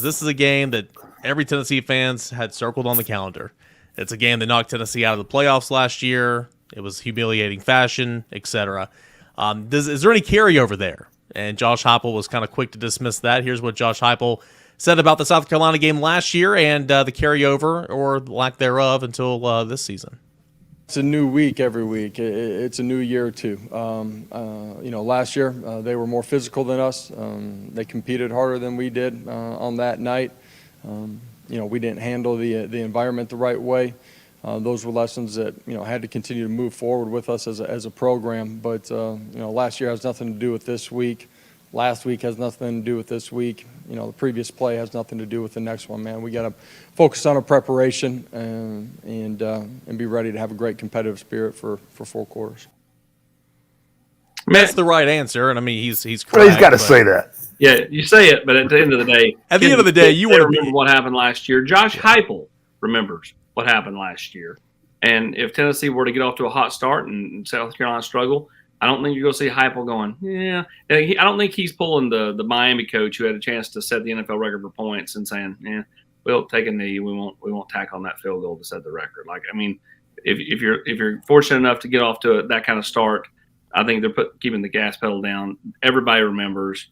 This is a game that every Tennessee fans had circled on the calendar. It's a game that knocked Tennessee out of the playoffs last year. It was humiliating fashion, etc. Is there any carryover there? And Josh Heupel was kind of quick to dismiss that. Here's what Josh Heupel said about the South Carolina game last year and the carryover or lack thereof until this season. It's a new week every week. It's a new year too. Last year they were more physical than us. They competed harder than we did on that night. We didn't handle the environment the right way. Those were lessons that had to continue to move forward with us as a program. But last year has nothing to do with this week. Last week has nothing to do with this week. The previous play has nothing to do with the next one, man. We got to focus on our preparation and be ready to have a great competitive spirit for 4 quarters. That's the right answer, and I mean he's correct. Well, he's got to say that. Yeah, you say it, but at the end of the day, you want to remember what happened last year. Josh Heupel remembers what happened last year, and if Tennessee were to get off to a hot start and South Carolina struggle, I don't think you're going to see Heupel going, yeah. I don't think he's pulling the Miami coach who had a chance to set the NFL record for points and saying, yeah, we'll take a knee. We won't tack on that field goal to set the record. Like, I mean, if you're fortunate enough to get off to that kind of start, I think they're keeping the gas pedal down. Everybody remembers.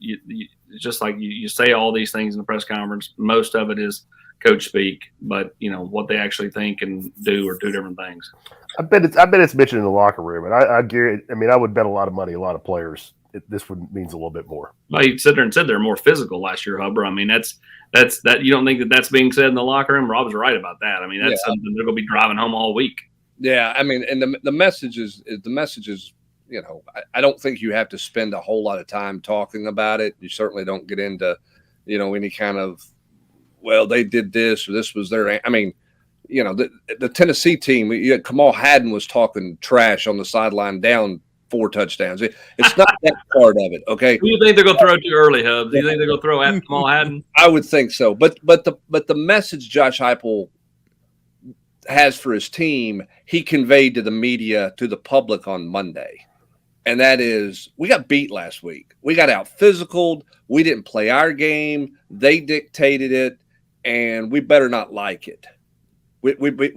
Just like you say all these things in the press conference, most of it is coach speak, but what they actually think and do are 2 different things. I bet it's mentioned in the locker room, and I would bet a lot of money, a lot of players. This means a little bit more. Well, you sit there and said they're more physical last year, Huber. I mean, that's that. You don't think that's being said in the locker room? Rob's right about that. I mean, that's something they're going to be driving home all week. Yeah, I mean, and the message is. I don't think you have to spend a whole lot of time talking about it. You certainly don't get into, any kind of, well, they did this or this was their. I mean, the Tennessee team. Kamal Hadden was talking trash on the sideline, down 4 touchdowns. It's not that part of it. Okay. Who do you think they're going to throw too early, Hub? Do you think they're going to throw at Kamal Hadden? I would think so. But the message Josh Heupel has for his team, he conveyed to the media, to the public on Monday. And that is, we got beat last week. We got out physicaled. We didn't play our game. They dictated it, and we better not like it. We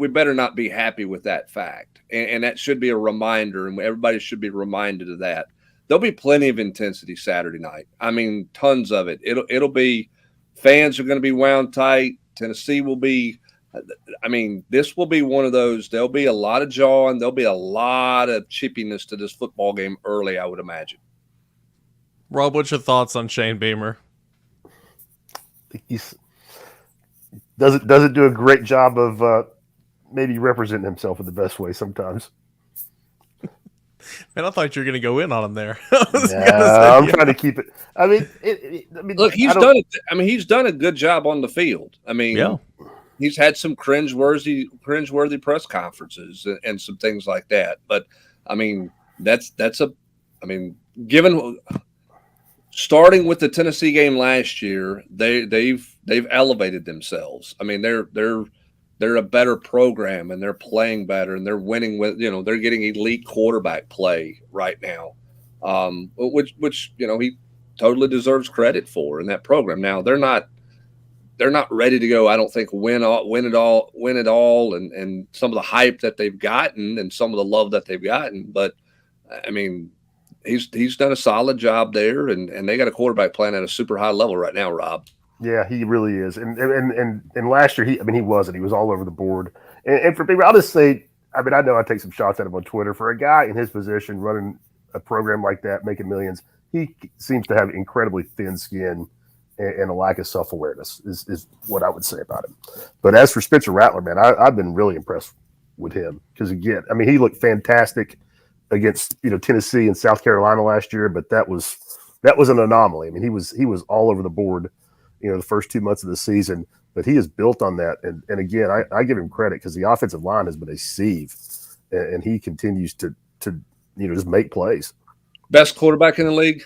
better not be happy with that fact. And that should be a reminder, and everybody should be reminded of that. There'll be plenty of intensity Saturday night. I mean, tons of it. It'll be, fans are going to be wound tight. Tennessee will be. I mean, this will be one of those. There'll be a lot of jawing. There'll be a lot of chippiness to this football game early, I would imagine. Rob, what's your thoughts on Shane Beamer? He doesn't do a great job of maybe representing himself in the best way sometimes. Man, I thought you were going to go in on him there. I'm trying to keep it. I mean, look, he's done it. I mean, he's done a good job on the field. I mean, yeah. He's had some cringeworthy press conferences and some things like that. But I mean, given starting with the Tennessee game last year, they've elevated themselves. I mean, they're a better program and they're playing better and they're winning with, they're getting elite quarterback play right now, which he totally deserves credit for in that program. Now they're not ready to go. I don't think win it all, and some of the hype that they've gotten and some of the love that they've gotten. But I mean, he's done a solid job there, and they got a quarterback playing at a super high level right now, Rob. Yeah, he really is. And last year he was all over the board. And for people, I'll just say, I mean, I know I take some shots at him on Twitter. For a guy in his position running a program like that, making millions, he seems to have incredibly thin skin and a lack of self-awareness is what I would say about him. But as for Spencer Rattler, man, I've been really impressed with him because, again, I mean, he looked fantastic against Tennessee and South Carolina last year, but that was an anomaly. I mean, he was all over the board, the first 2 months of the season, but he is built on that. And again, I give him credit because the offensive line has been a sieve, and he continues to just make plays. Best quarterback in the league?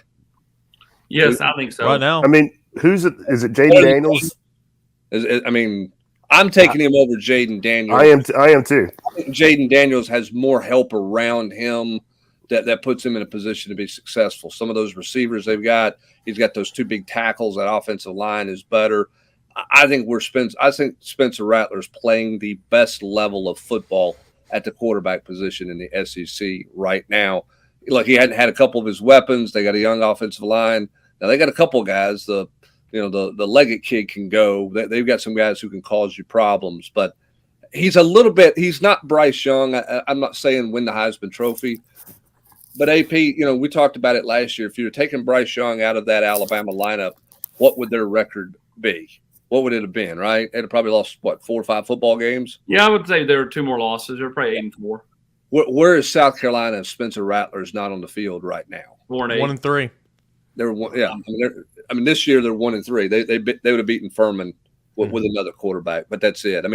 Yes, I think so. Right now, I mean. Who's it? Is it Jaden Daniels? I'm taking him over Jaden Daniels. I am too. I think Jaden Daniels has more help around him that puts him in a position to be successful. Some of those receivers they've got, he's got those 2 big tackles. That offensive line is better. I think Spencer Rattler is playing the best level of football at the quarterback position in the SEC right now. Like, he hadn't had a couple of his weapons. They got a young offensive line. Now they got a couple of guys. The Leggett kid can go. They've got some guys who can cause you problems, but he's not Bryce Young. I'm not saying win the Heisman Trophy, but AP, we talked about it last year. If you were taking Bryce Young out of that Alabama lineup, what would their record be? What would it have been, right? They'd have probably lost, 4 or 5 football games? Yeah, I would say there are 2 more losses. They're probably 8-4. Where is South Carolina if Spencer Rattler is not on the field right now? 4-8. 1-3. They're one, yeah. This year they're 1-3. They would have beaten Furman with another quarterback, but that's it.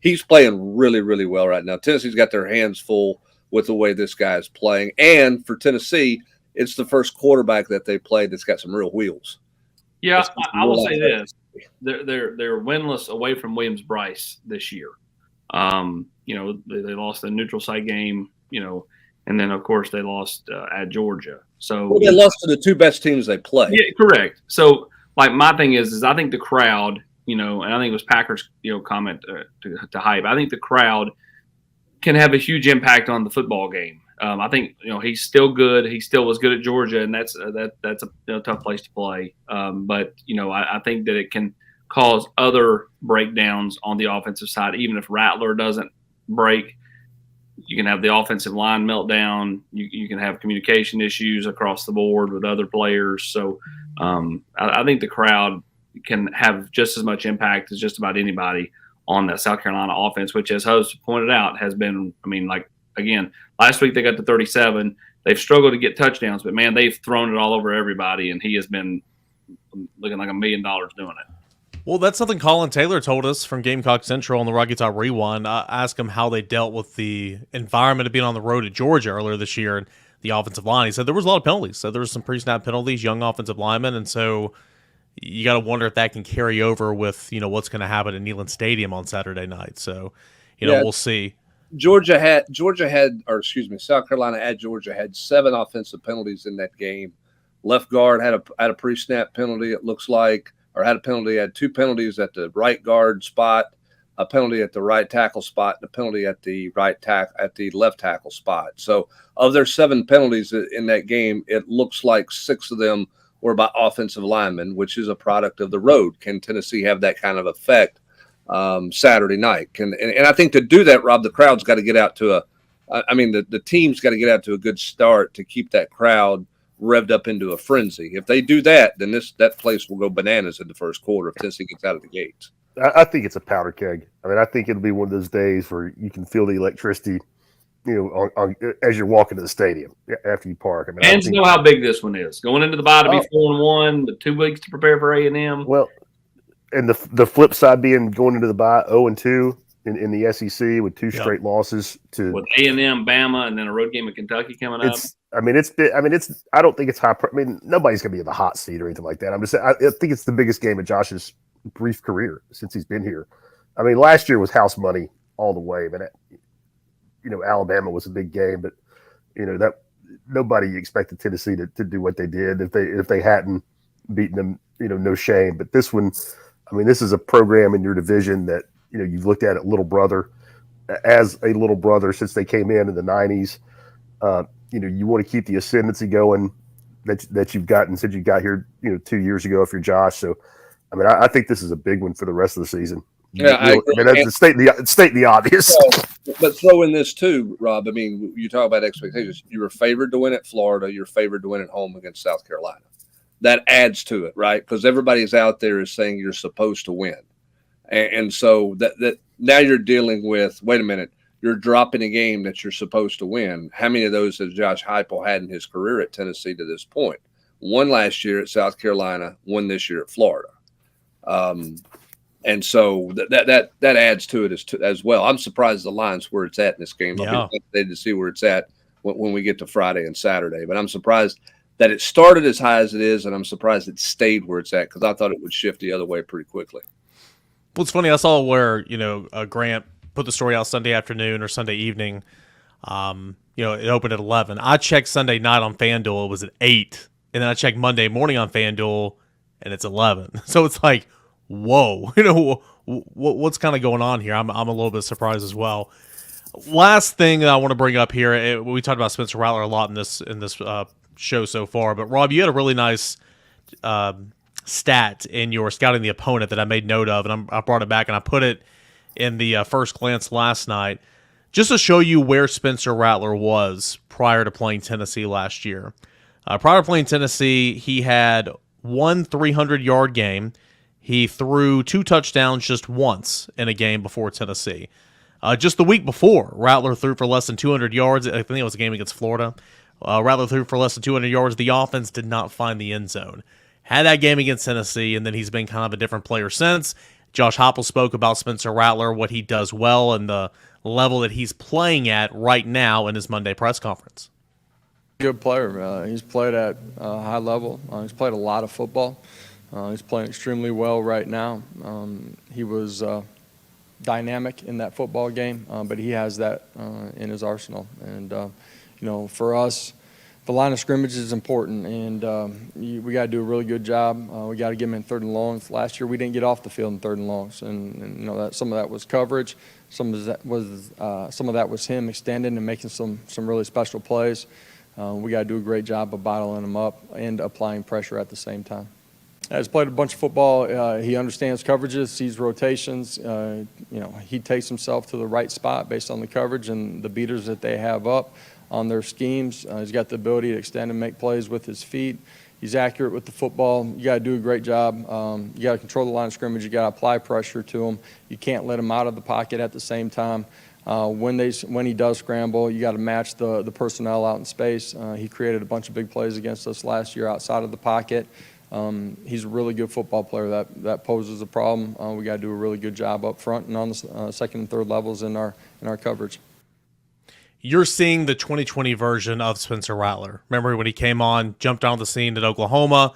He's playing really, really well right now. Tennessee's got their hands full with the way this guy is playing, and for Tennessee, it's the first quarterback that they played that's got some real wheels. Yeah, I will say this: they're winless away from Williams-Brice this year. They lost the neutral site game, and then of course they lost at Georgia. So they lost to the 2 best teams they played. Yeah, correct. So my thing is I think the crowd, and I think it was Packers, comment to hype. I think the crowd can have a huge impact on the football game. I think he's still good. He still was good at Georgia, and that's a tough place to play. But I think that it can cause other breakdowns on the offensive side. Even if Rattler doesn't break, you can have the offensive line meltdown. You can have communication issues across the board with other players. So I think the crowd can have just as much impact as just about anybody on that South Carolina offense, which, as host pointed out, has been, again, last week they got to 37. They've struggled to get touchdowns, but, man, they've thrown it all over everybody, and he has been looking like $1 million doing it. Well, that's something Colin Taylor told us from Gamecock Central on the Rocky Top Rewind. I asked him how they dealt with the environment of being on the road at Georgia earlier this year and the offensive line. He said there was a lot of penalties. So there was some pre-snap penalties, young offensive linemen, and so you got to wonder if that can carry over with what's going to happen at Neyland Stadium on Saturday night. So we'll see. South Carolina at Georgia had 7 offensive penalties in that game. Left guard had a pre-snap penalty, it looks like, or had 2 penalties at the right guard spot, a penalty at the right tackle spot, and a penalty at the left tackle spot. So of their 7 penalties in that game, it looks like 6 of them were by offensive linemen, which is a product of the road. Can Tennessee have that kind of effect Saturday night? And I think to do that, Rob, the crowd's got to get out to the team's got to get out to a good start to keep that crowd revved up into a frenzy. If they do that, then that place will go bananas in the first quarter if Tennessee gets out of the gates. I think it's a powder keg. I think it'll be one of those days where you can feel the electricity, as you're walking to the stadium after you park. And to know how big this one is. Going into the bye to be 4-1, the 2 weeks to prepare for A&M. Well, and the flip side being going into the bye 0-2 in the SEC with 2 straight losses with A&M, Bama, and then a road game at Kentucky coming up. I don't think it's high. Nobody's going to be in the hot seat or anything like that. I'm just saying, I think it's the biggest game of Josh's brief career since he's been here. Last year was house money all the way, but Alabama was a big game, but that nobody expected Tennessee to do what they did if they hadn't beaten them. No shame. But this one, this is a program in your division that you've looked at little brother as a little brother since they came in the 90s. You want to keep the ascendancy going that you've gotten since you got here 2 years ago if you're Josh. So I think this is a big one for the rest of the season. Yeah, that's state the obvious. But throw in this too, Rob. You talk about expectations. You were favored to win at Florida. You're favored to win at home against South Carolina. That adds to it, right? Because everybody's out there is saying you're supposed to win, and so that now you're dealing with. Wait a minute, you're dropping a game that you're supposed to win. How many of those has Josh Heupel had in his career at Tennessee to this point? 1 last year at South Carolina, 1 this year at Florida. And so that adds to it as well. I'm surprised the line's where it's at in this game. Yeah. I'll be excited to see where it's at when we get to Friday and Saturday. But I'm surprised that it started as high as it is, and I'm surprised it stayed where it's at because I thought it would shift the other way pretty quickly. Well, it's funny. I saw where Grant put the story out Sunday afternoon or Sunday evening. It opened at 11. I checked Sunday night on FanDuel. It was at 8. And then I checked Monday morning on FanDuel, and it's 11. So it's like, whoa, what's kind of going on here? I'm a little bit surprised as well. Last thing that I want to bring up here, we talked about Spencer Rattler a lot in this show so far, but Rob, you had a really nice stat in your scouting the opponent that I made note of, and I brought it back and I put it in the first glance last night, just to show you where Spencer Rattler was prior to playing Tennessee last year. Prior to playing Tennessee, he had one 300-yard game. He threw 2 touchdowns just once in a game before Tennessee. Just the week before, Rattler threw for less than 200 yards. I think it was a game against Florida. Rattler threw for less than 200 yards. The offense did not find the end zone. Had that game against Tennessee, and then he's been kind of a different player since. Josh Heupel spoke about Spencer Rattler, what he does well, and the level that he's playing at right now in his Monday press conference. Good player. He's played at a high level. He's played a lot of football. He's playing extremely well right now. He was dynamic in that football game, but he has that in his arsenal. And, for us, the line of scrimmage is important, and we got to do a really good job. We got to get him in 3rd and longs. Last year, we didn't get off the field in 3rd and longs, and that some of that was coverage, some of that was him extending and making some really special plays. We got to do a great job of bottling him up and applying pressure at the same time. He's played a bunch of football. He understands coverages, sees rotations. He takes himself to the right spot based on the coverage and the beaters that they have up on their schemes. He's got the ability to extend and make plays with his feet. He's accurate with the football. You got to do a great job. You got to control the line of scrimmage. You got to apply pressure to him. You can't let him out of the pocket at the same time. When he does scramble, you got to match the personnel out in space. He created a bunch of big plays against us last year outside of the pocket. He's a really good football player. That poses a problem. We got to do a really good job up front and on the 2nd and 3rd levels in our coverage. You're seeing the 2020 version of Spencer Rattler. Remember when he came on, jumped on the scene at Oklahoma,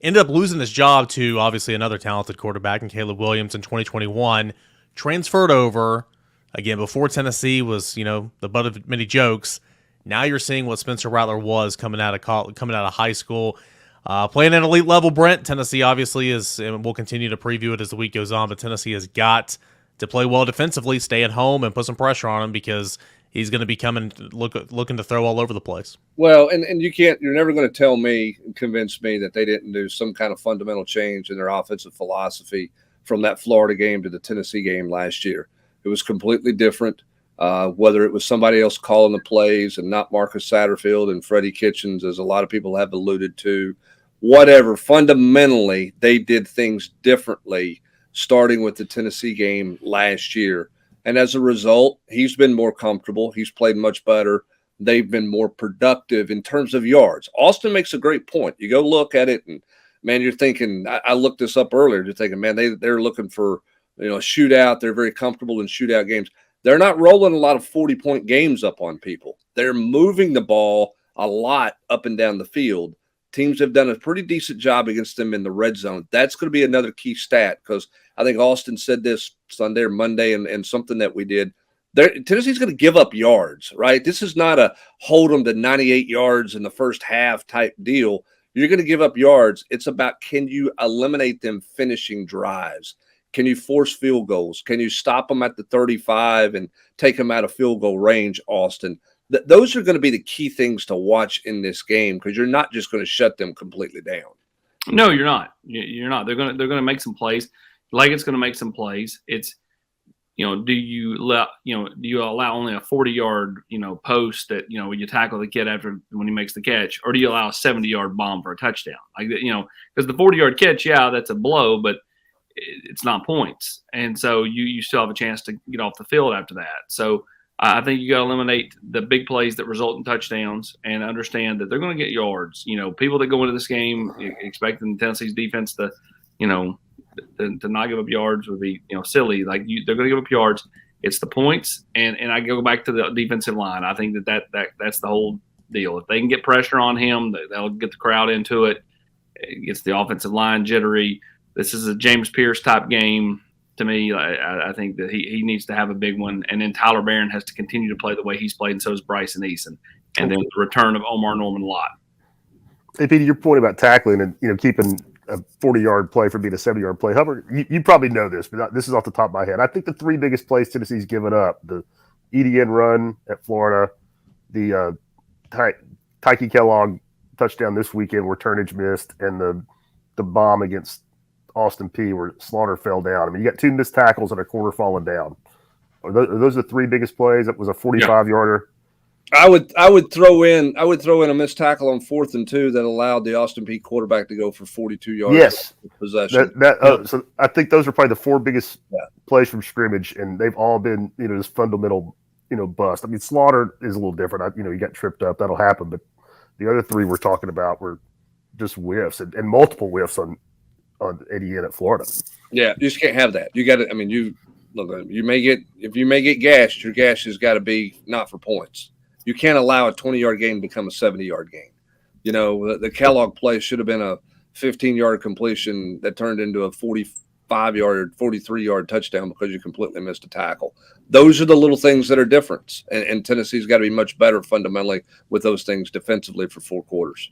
ended up losing his job to obviously another talented quarterback in Caleb Williams in 2021, transferred over. Again, before Tennessee was, the butt of many jokes. Now you're seeing what Spencer Rattler was coming out of high school, playing at elite level. Brent, Tennessee obviously is, and we'll continue to preview it as the week goes on. But Tennessee has got to play well defensively, stay at home, and put some pressure on him because he's going to be looking to throw all over the place. Well, and you're never going to convince me that they didn't do some kind of fundamental change in their offensive philosophy from that Florida game to the Tennessee game last year. It was completely different, whether it was somebody else calling the plays and not Marcus Satterfield and Freddie Kitchens, as a lot of people have alluded to. Whatever, fundamentally, they did things differently starting with the Tennessee game last year. And as a result, he's been more comfortable. He's played much better. They've been more productive in terms of yards. Austin makes a great point. You go look at it, and, man, you're thinking – I looked this up earlier. You're thinking, man, they're looking for – a shootout. They're very comfortable in shootout games. They're not rolling a lot of 40-point games up on people. They're moving the ball a lot up and down the field. Teams have done a pretty decent job against them in the red zone. That's going to be another key stat because I think Austin said this Sunday or Monday and something that we did. Tennessee's going to give up yards, right? This is not a hold them to 98 yards in the first half type deal. You're going to give up yards. It's about, can you eliminate them finishing drives? Can you force field goals? Can you stop them at the 35 and take them out of field goal range, Austin? Those are going to be the key things to watch in this game because you're not just going to shut them completely down. No, you're not. You're not. They're going to make some plays. Leggett's going to make some plays. It's, do you allow only a 40-yard, post that, when you tackle the kid when he makes the catch, or do you allow a 70-yard bomb for a touchdown? Because the 40-yard catch, that's a blow, but it's not points. And so you still have a chance to get off the field after that. So I think you got to eliminate the big plays that result in touchdowns and understand that they're going to get yards. People that go into this game expecting Tennessee's defense to not give up yards would be, silly. They're going to give up yards. It's the points. And I go back to the defensive line. I think that's the whole deal. If they can get pressure on him, they'll get the crowd into it. It gets the offensive line jittery. This is a James Pierce type game to me. I think that he needs to have a big one. And then Tyler Barron has to continue to play the way he's played, and so is Bryson Eason. And then the return of Omar Norman Lott. Hey, Peter, your point about tackling and, keeping a 40-yard play from being a 70-yard play. Hubbard, you probably know this, but this is off the top of my head. I think the three biggest plays Tennessee's given up, the EDN run at Florida, the Tyke Kellogg touchdown this weekend where Turnage missed, and the bomb against Austin P where Slaughter fell down. I mean, you got two missed tackles and a corner falling down. Are those the three biggest plays? That was a 45-yarder. I would throw in a missed tackle on 4th and 2 that allowed the Austin P quarterback to go for 42 yards. Yes, possession. So I think those are probably the four biggest plays from scrimmage, and they've all been this fundamental bust. I mean, Slaughter is a little different. He got tripped up. That'll happen. But the other three we're talking about were just whiffs and multiple whiffs on ADN at Florida. Yeah, you just can't have that. You got to. I mean, if you may get gashed, your gash has got to be not for points. You can't allow a 20-yard game to become a 70-yard game. The Kellogg play should have been a 15-yard completion that turned into a 45-yard, 43-yard touchdown because you completely missed a tackle. Those are the little things that are different, and Tennessee's got to be much better fundamentally with those things defensively for 4 quarters.